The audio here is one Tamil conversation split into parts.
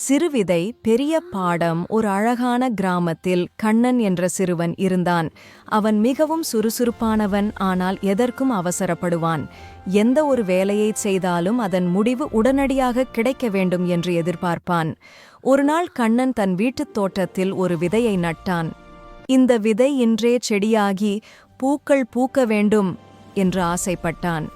சிறுவிதை பெரிய பாடம். ஒரு அழகான கிராமத்தில் கண்ணன் என்ற சிறுவன் இருந்தான். அவன் மிகவும் சுறுசுறுப்பானவன், ஆனால் எதற்கும் அவசரப்படுவான். எந்த ஒரு வேலையைச் செய்தாலும் அதன் முடிவு உடனடியாக கிடைக்க வேண்டும் என்று எதிர்பார்ப்பான். ஒருநாள் கண்ணன் தன் வீட்டுத் தோட்டத்தில் ஒரு விதையை நட்டான். இந்த விதை இன்றே செடியாகி பூக்கள் பூக்க வேண்டும் என்று ஆசைப்பட்டான்.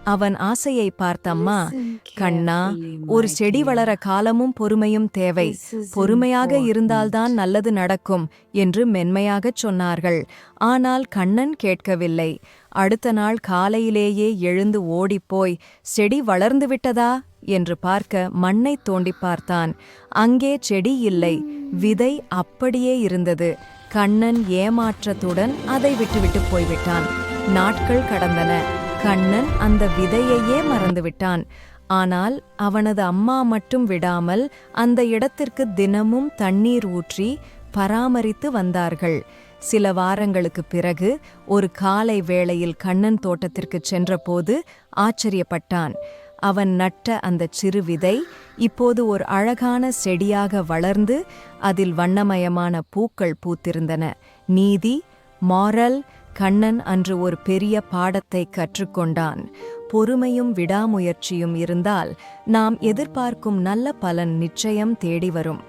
அவன் ஆசையை பார்த்தம்மா, கண்ணா, ஒரு செடி வளர காலமும் பொறுமையும் தேவை. பொறுமையாக இருந்தால்தான் நல்லது நடக்கும் என்று மென்மையாகச் சொன்னார்கள். ஆனால் கண்ணன் கேட்கவில்லை. அடுத்த நாள் காலையிலேயே எழுந்து ஓடிப்போய், செடி வளர்ந்து விட்டதா என்று பார்க்க மண்ணைத் தோண்டிப் பார்த்தான். அங்கே செடி இல்லை, விதை அப்படியே இருந்தது. கண்ணன் ஏமாற்றத்துடன் அதை விட்டுவிட்டு போய்விட்டான். நாட்கள் கடந்தன. கண்ணன் அந்த விதையையே மறந்துவிட்டான். ஆனால் அவனது அம்மா மட்டும் விடாமல் அந்த இடத்திற்கு தினமும் தண்ணீர் ஊற்றி பராமரித்து வந்தார்கள். சில வாரங்களுக்குப் பிறகு ஒரு காலை வேளையில் கண்ணன் தோட்டத்திற்குச் சென்றபோது ஆச்சரியப்பட்டான். அவன் நட்ட அந்த சிறு விதை இப்போது ஒரு அழகான செடியாக வளர்ந்து அதில் வண்ணமயமான பூக்கள் பூத்திருந்தன. நீதி, மாரல். கண்ணன் அன்று ஒரு பெரிய பாடத்தை கற்றுக்கொண்டான். பொறுமையும் விடாமுயற்சியும் இருந்தால் நாம் எதிர்பார்க்கும் நல்ல பலன் நிச்சயம் தேடி வரும்.